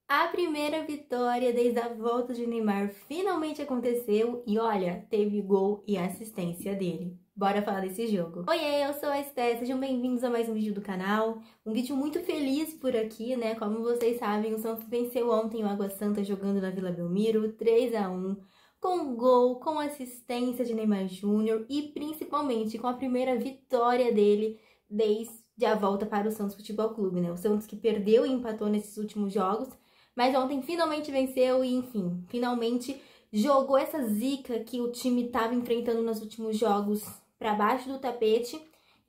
A primeira vitória desde a volta de Neymar finalmente aconteceu e olha, teve gol e assistência dele. Bora falar desse jogo. Oiê, eu sou a Esté, sejam bem-vindos a mais um vídeo do canal. Um vídeo muito feliz por aqui, né? Como vocês sabem, o Santos venceu ontem o Água Santa jogando na Vila Belmiro, 3-1, com gol, com assistência de Neymar Júnior e principalmente com a primeira vitória dele desde a volta para o Santos Futebol Clube, né? O Santos que perdeu e empatou nesses últimos jogos, mas ontem finalmente venceu e, enfim, finalmente jogou essa zica que o time estava enfrentando nos últimos jogos para baixo do tapete.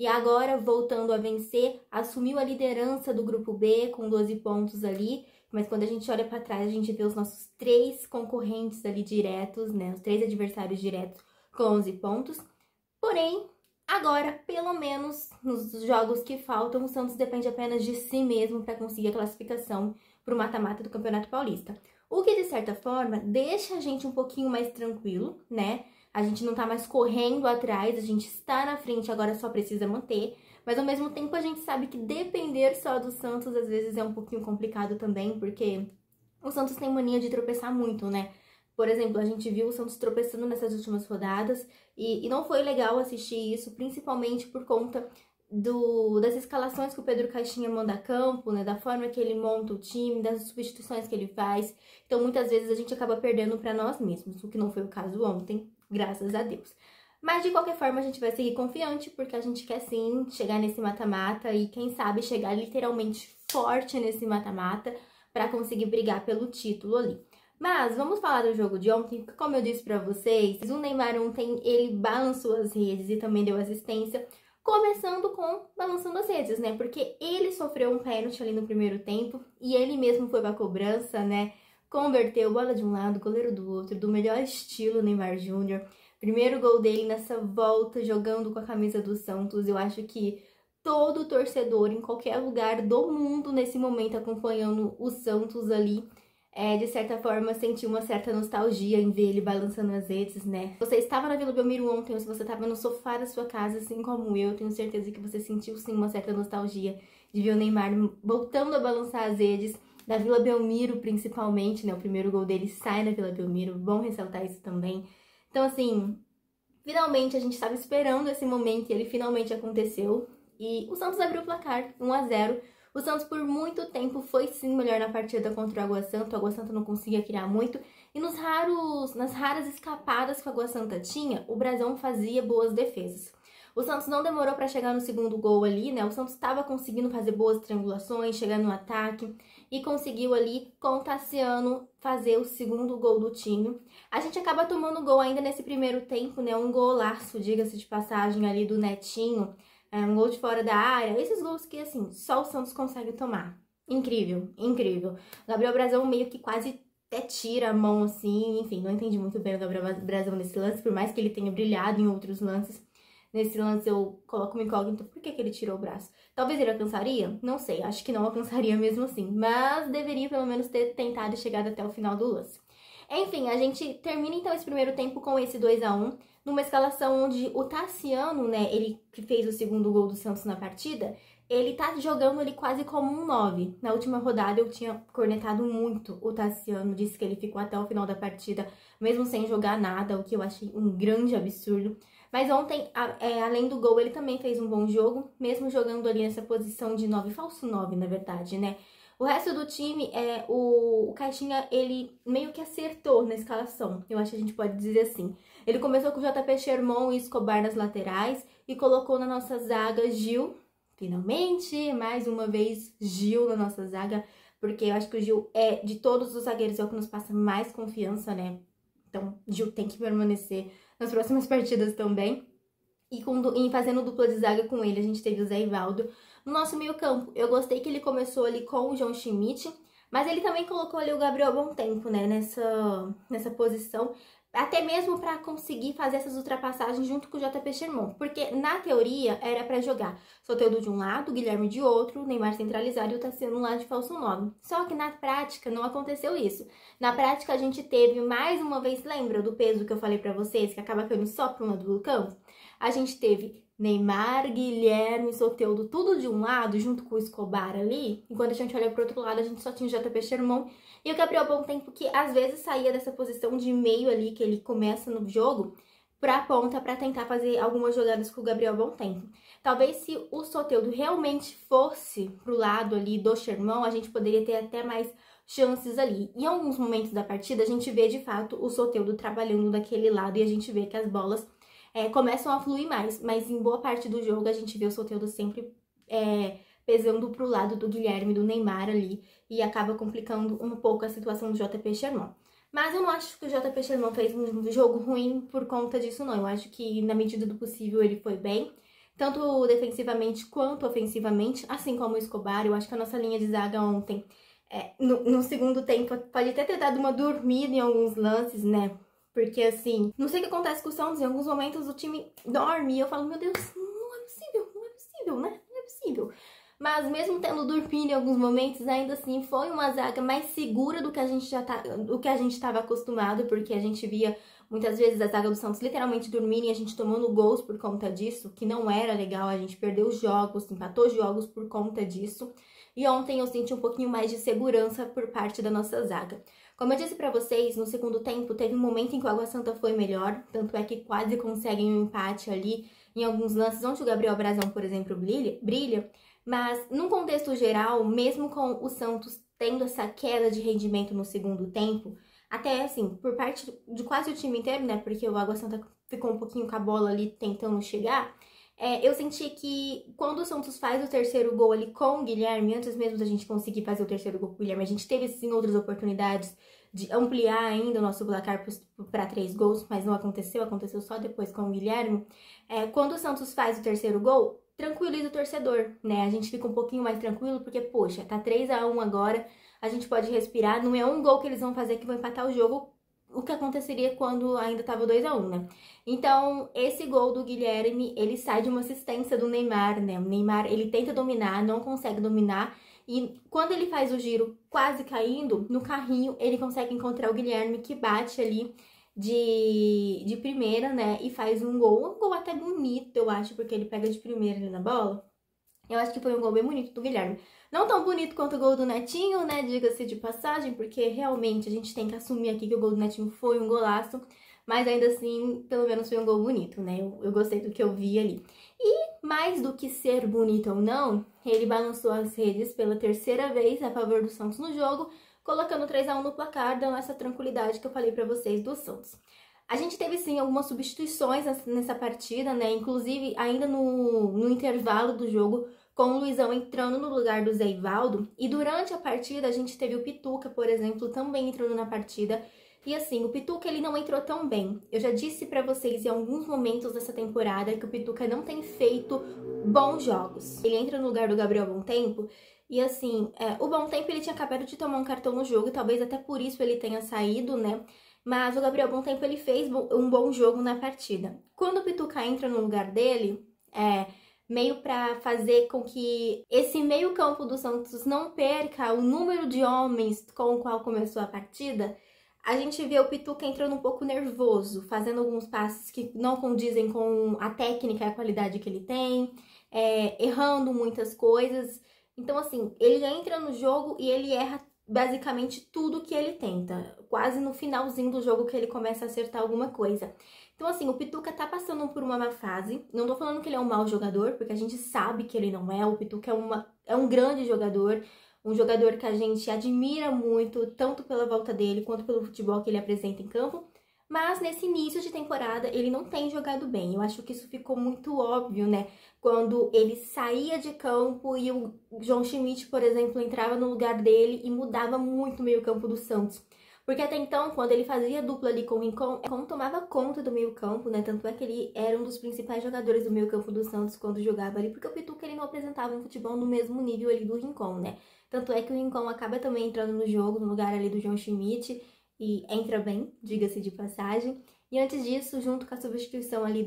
E agora, voltando a vencer, assumiu a liderança do grupo B com 12 pontos ali. Mas quando a gente olha para trás, a gente vê os nossos três concorrentes ali diretos, né? Os três adversários diretos com 11 pontos. Porém, agora, pelo menos nos jogos que faltam, o Santos depende apenas de si mesmo para conseguir a classificação para o mata-mata do Campeonato Paulista. O que, de certa forma, deixa a gente um pouquinho mais tranquilo, né? A gente não tá mais correndo atrás, a gente está na frente, agora só precisa manter. Mas, ao mesmo tempo, a gente sabe que depender só do Santos, às vezes, é um pouquinho complicado também, porque o Santos tem mania de tropeçar muito, né? Por exemplo, a gente viu o Santos tropeçando nessas últimas rodadas e não foi legal assistir isso, principalmente por conta das escalações que o Pedro Caixinha manda a campo, né, da forma que ele monta o time, das substituições que ele faz. Então, muitas vezes a gente acaba perdendo para nós mesmos, o que não foi o caso ontem, graças a Deus. Mas, de qualquer forma, a gente vai seguir confiante, porque a gente quer sim chegar nesse mata-mata e, quem sabe, chegar literalmente forte nesse mata-mata para conseguir brigar pelo título ali. Mas vamos falar do jogo de ontem, porque como eu disse pra vocês, o Neymar ontem, ele balançou as redes e também deu assistência, começando com balançando as redes, né? Porque ele sofreu um pênalti ali no primeiro tempo e ele mesmo foi pra cobrança, né? Converteu bola de um lado, goleiro do outro, do melhor estilo Neymar Júnior. Primeiro gol dele nessa volta, jogando com a camisa do Santos. Eu acho que todo torcedor, em qualquer lugar do mundo, nesse momento, acompanhando o Santos ali, de certa forma, sentiu uma certa nostalgia em ver ele balançando as redes, né? Você estava na Vila Belmiro ontem, ou se você estava no sofá da sua casa, assim como eu, tenho certeza que você sentiu sim uma certa nostalgia de ver o Neymar voltando a balançar as redes, da Vila Belmiro principalmente, né? O primeiro gol dele sai na Vila Belmiro, bom ressaltar isso também. Então, assim, finalmente a gente estava esperando esse momento e ele finalmente aconteceu. E o Santos abriu o placar, 1-0. O Santos, por muito tempo, foi sim melhor na partida contra o Água Santa. O Água Santa não conseguia criar muito. E nas raras escapadas que o Água Santa tinha, o Brasão fazia boas defesas. O Santos não demorou para chegar no segundo gol ali, né? O Santos estava conseguindo fazer boas triangulações, chegar no ataque e conseguiu ali com o Tassiano fazer o segundo gol do time. A gente acaba tomando gol ainda nesse primeiro tempo, né? Um golaço, diga-se de passagem, ali do Netinho. Um gol de fora da área, esses gols que, assim, só o Santos consegue tomar. Incrível, incrível. O Gabriel Brasão meio que quase até tira a mão, assim, enfim, não entendi muito bem o Gabriel Brasão nesse lance, por mais que ele tenha brilhado em outros lances. Nesse lance eu coloco uma incógnita, por que ele tirou o braço? Talvez ele alcançaria? Não sei, acho que não alcançaria mesmo assim, mas deveria pelo menos ter tentado e chegado até o final do lance. Enfim, a gente termina então esse primeiro tempo com esse 2-1, numa escalação onde o Tassiano, né, ele que fez o segundo gol do Santos na partida, ele tá jogando ali quase como um 9. Na última rodada eu tinha cornetado muito o Tassiano, disse que ele ficou até o final da partida, mesmo sem jogar nada, o que eu achei um grande absurdo. Mas ontem, além do gol, ele também fez um bom jogo, mesmo jogando ali nessa posição de 9, falso 9, na verdade, né? O resto do time, o Caixinha, ele meio que acertou na escalação, eu acho que a gente pode dizer assim. Ele começou com o JP Sherman e Escobar nas laterais e colocou na nossa zaga Gil, finalmente, mais uma vez Gil na nossa zaga, porque eu acho que o Gil de todos os zagueiros, é o que nos passa mais confiança, né? Então, Gil tem que permanecer nas próximas partidas também. E fazendo dupla de zaga com ele, a gente teve o Zé Ivaldo. No nosso meio campo, eu gostei que ele começou ali com o João Schmidt, mas ele também colocou ali o Gabriel Bom Tempo, né, nessa posição, até mesmo para conseguir fazer essas ultrapassagens junto com o JP Sherman, porque na teoria era para jogar Soteldo de um lado, Guilherme de outro, Neymar centralizado e o Tassiano lá de falso 9. Só que na prática não aconteceu isso. Na prática a gente teve mais uma vez, lembra do peso que eu falei para vocês, que acaba caindo só para um lado do campo? A gente teve Neymar, Guilherme, Soteldo, tudo de um lado, junto com o Escobar ali. Enquanto a gente olha pro outro lado, a gente só tinha o JP Sherman e o Gabriel Bontempo, que às vezes saía dessa posição de meio ali, que ele começa no jogo, pra ponta, pra tentar fazer algumas jogadas com o Gabriel Bontempo. Talvez se o Soteldo realmente fosse pro lado ali do Sherman, a gente poderia ter até mais chances ali. Em alguns momentos da partida, a gente vê de fato o Soteldo trabalhando daquele lado e a gente vê que as bolas começam a fluir mais, mas em boa parte do jogo a gente vê o Soteldo sempre pesando pro lado do Guilherme, do Neymar ali, e acaba complicando um pouco a situação do JP Sherman. Mas eu não acho que o JP Sherman fez um jogo ruim por conta disso, não. Eu acho que, na medida do possível, ele foi bem, tanto defensivamente quanto ofensivamente, assim como o Escobar. Eu acho que a nossa linha de zaga ontem, no segundo tempo, pode até ter dado uma dormida em alguns lances, né? Porque, assim, não sei o que acontece com o Santos, em alguns momentos o time dorme e eu falo, meu Deus, não é possível, né? Não é possível. Mas mesmo tendo dormido em alguns momentos, ainda assim foi uma zaga mais segura do que a gente estava acostumado, porque a gente via muitas vezes a zaga do Santos literalmente dormindo e a gente tomando gols por conta disso, que não era legal, a gente perdeu jogos, empatou jogos por conta disso. E ontem eu senti um pouquinho mais de segurança por parte da nossa zaga. Como eu disse pra vocês, no segundo tempo teve um momento em que o Água Santa foi melhor, tanto é que quase conseguem um empate ali em alguns lances onde o Gabriel Brazão, por exemplo, brilha. Mas, num contexto geral, mesmo com o Santos tendo essa queda de rendimento no segundo tempo, até assim, por parte de quase o time inteiro, né? Porque o Água Santa ficou um pouquinho com a bola ali tentando chegar. Eu senti que quando o Santos faz o terceiro gol ali com o Guilherme, antes mesmo da gente conseguir fazer o terceiro gol com o Guilherme, a gente teve sim outras oportunidades de ampliar ainda o nosso placar para 3 gols, mas não aconteceu, aconteceu só depois com o Guilherme. Quando o Santos faz o terceiro gol, tranquiliza o torcedor, né? A gente fica um pouquinho mais tranquilo, porque, poxa, tá 3-1 agora, a gente pode respirar, não é um gol que eles vão fazer que vão empatar o jogo, o que aconteceria quando ainda tava 2-1, né? Então, esse gol do Guilherme, ele sai de uma assistência do Neymar, né? O Neymar, ele tenta dominar, não consegue dominar, e quando ele faz o giro quase caindo, no carrinho, ele consegue encontrar o Guilherme, que bate ali de primeira, né? E faz um gol até bonito, eu acho, porque ele pega de primeira ali na bola. Eu acho que foi um gol bem bonito do Guilherme. Não tão bonito quanto o gol do Netinho, né? Diga-se de passagem, porque realmente a gente tem que assumir aqui que o gol do Netinho foi um golaço. Mas ainda assim, pelo menos foi um gol bonito, né? Eu gostei do que eu vi ali. E mais do que ser bonito ou não, ele balançou as redes pela terceira vez a favor do Santos no jogo, colocando 3-1 no placar, dando essa tranquilidade que eu falei pra vocês do Santos. A gente teve sim algumas substituições nessa partida, né? Inclusive ainda no intervalo do jogo, com o Luizão entrando no lugar do Zé Ivaldo. E durante a partida a gente teve o Pituca, por exemplo, também entrando na partida. E assim, o Pituca ele não entrou tão bem. Eu já disse pra vocês em alguns momentos dessa temporada que o Pituca não tem feito bons jogos. Ele entra no lugar do Gabriel Bontempo. E assim, o Bontempo ele tinha acabado de tomar um cartão no jogo, e talvez até por isso ele tenha saído, né? Mas o Gabriel Bontempo ele fez um bom jogo na partida. Quando o Pituca entra no lugar dele, meio para fazer com que esse meio campo do Santos não perca o número de homens com o qual começou a partida, a gente vê o Pituca entrando um pouco nervoso, fazendo alguns passes que não condizem com a técnica e a qualidade que ele tem, errando muitas coisas. Então, assim, ele já entra no jogo e ele erra basicamente tudo que ele tenta. Quase no finalzinho do jogo que ele começa a acertar alguma coisa. Então, assim, o Pituca tá passando por uma má fase. Não tô falando que ele é um mau jogador, porque a gente sabe que ele não é. O Pituca é um grande jogador, um jogador que a gente admira muito, tanto pela volta dele, quanto pelo futebol que ele apresenta em campo. Mas nesse início de temporada ele não tem jogado bem. Eu acho que isso ficou muito óbvio, né? Quando ele saía de campo e o João Schmidt, por exemplo, entrava no lugar dele e mudava muito o meio-campo do Santos. Porque até então, quando ele fazia dupla ali com o Rincon, tomava conta do meio-campo, né? Tanto é que ele era um dos principais jogadores do meio-campo do Santos quando jogava ali, porque o Pituca ele não apresentava um futebol no mesmo nível ali do Rincon, né? Tanto é que o Rincon acaba também entrando no jogo, no lugar ali do João Schmidt, e entra bem, diga-se de passagem. E antes disso, junto com a substituição ali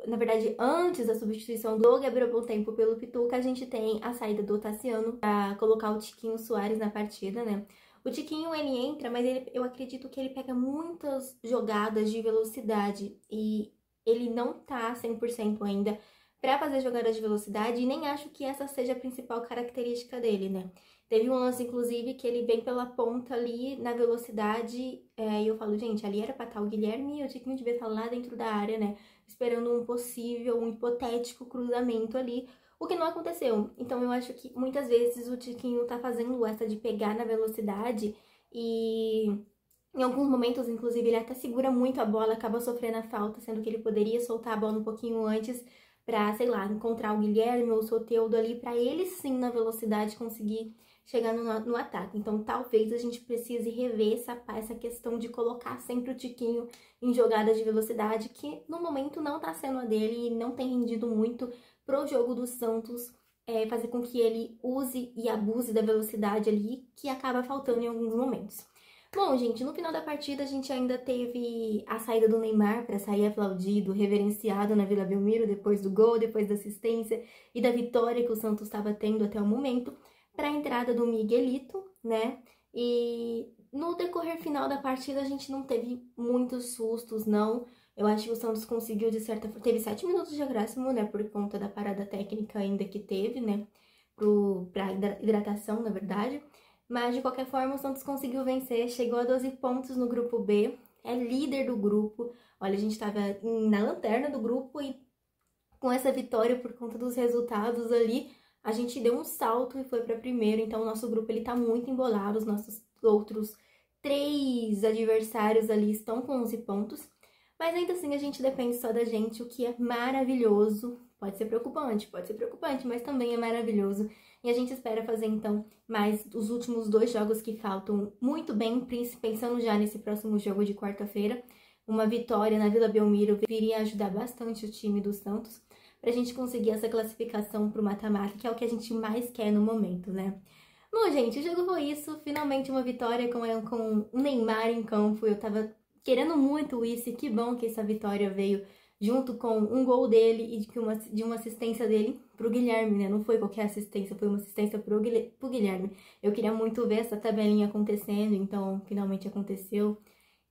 na verdade, antes da substituição do Gabriel Bontempo pelo Pituca, a gente tem a saída do Tassiano pra colocar o Tiquinho Soares na partida, né? O Tiquinho, ele entra, mas eu acredito que ele pega muitas jogadas de velocidade e ele não tá 100% ainda para fazer jogadas de velocidade e nem acho que essa seja a principal característica dele, né? Teve um lance, inclusive, que ele vem pela ponta ali na velocidade e eu falo, gente, ali era pra estar o Guilherme e o Tiquinho devia estar lá dentro da área, né? Esperando um possível, um hipotético cruzamento ali, o que não aconteceu. Então eu acho que muitas vezes o Tiquinho tá fazendo essa de pegar na velocidade e em alguns momentos, inclusive, ele até segura muito a bola, acaba sofrendo a falta, sendo que ele poderia soltar a bola um pouquinho antes pra, sei lá, encontrar o Guilherme ou o Soteldo ali, pra ele sim, na velocidade, conseguir chegar no ataque. Então, talvez a gente precise rever essa questão de colocar sempre o Tiquinho em jogadas de velocidade, que no momento não tá sendo a dele e não tem rendido muito pro jogo do Santos, fazer com que ele use e abuse da velocidade ali, que acaba faltando em alguns momentos. Bom, gente, no final da partida a gente ainda teve a saída do Neymar para sair aplaudido, reverenciado na Vila Belmiro depois do gol, depois da assistência e da vitória que o Santos estava tendo até o momento, para a entrada do Miguelito, né? E no decorrer final da partida a gente não teve muitos sustos, não. Eu acho que o Santos conseguiu, de certa forma, teve 7 minutos de acréscimo, né? Por conta da parada técnica ainda que teve, né? Pra hidratação, na verdade. Mas, de qualquer forma, o Santos conseguiu vencer, chegou a 12 pontos no grupo B, é líder do grupo. Olha, a gente estava na lanterna do grupo e com essa vitória, por conta dos resultados ali, a gente deu um salto e foi para primeiro. Então, o nosso grupo ele tá muito embolado, os nossos outros 3 adversários ali estão com 11 pontos. Mas ainda assim, a gente depende só da gente, o que é maravilhoso. Pode ser preocupante, mas também é maravilhoso. E a gente espera fazer, então, mais os últimos 2 jogos que faltam muito bem, pensando já nesse próximo jogo de quarta-feira. Uma vitória na Vila Belmiro viria ajudar bastante o time do Santos pra gente conseguir essa classificação pro mata-mata, que é o que a gente mais quer no momento, né? Bom, gente, o jogo foi isso. Finalmente uma vitória com o Neymar em campo. Eu tava querendo muito isso e que bom que essa vitória veio junto com um gol dele e de uma assistência dele pro Guilherme, né? Não foi qualquer assistência, foi uma assistência pro Guilherme. Eu queria muito ver essa tabelinha acontecendo, então finalmente aconteceu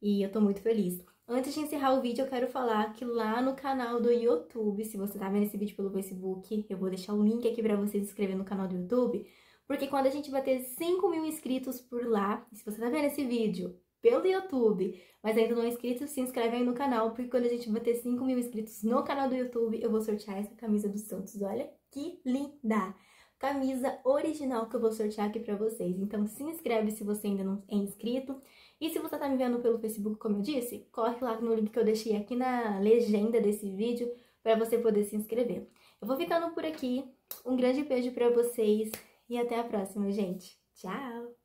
e eu tô muito feliz. Antes de encerrar o vídeo, eu quero falar que lá no canal do YouTube, se você tá vendo esse vídeo pelo Facebook, eu vou deixar o link aqui pra você se inscrever no canal do YouTube, porque quando a gente bater 5.000 inscritos por lá, se você tá vendo esse vídeo pelo YouTube, mas ainda não é inscrito, se inscreve aí no canal, porque quando a gente bater 5.000 inscritos no canal do YouTube, eu vou sortear essa camisa do Santos. Olha que linda! Camisa original que eu vou sortear aqui pra vocês. Então se inscreve se você ainda não é inscrito. E se você tá me vendo pelo Facebook, como eu disse, corre lá no link que eu deixei aqui na legenda desse vídeo para você poder se inscrever. Eu vou ficando por aqui. Um grande beijo pra vocês e até a próxima, gente. Tchau!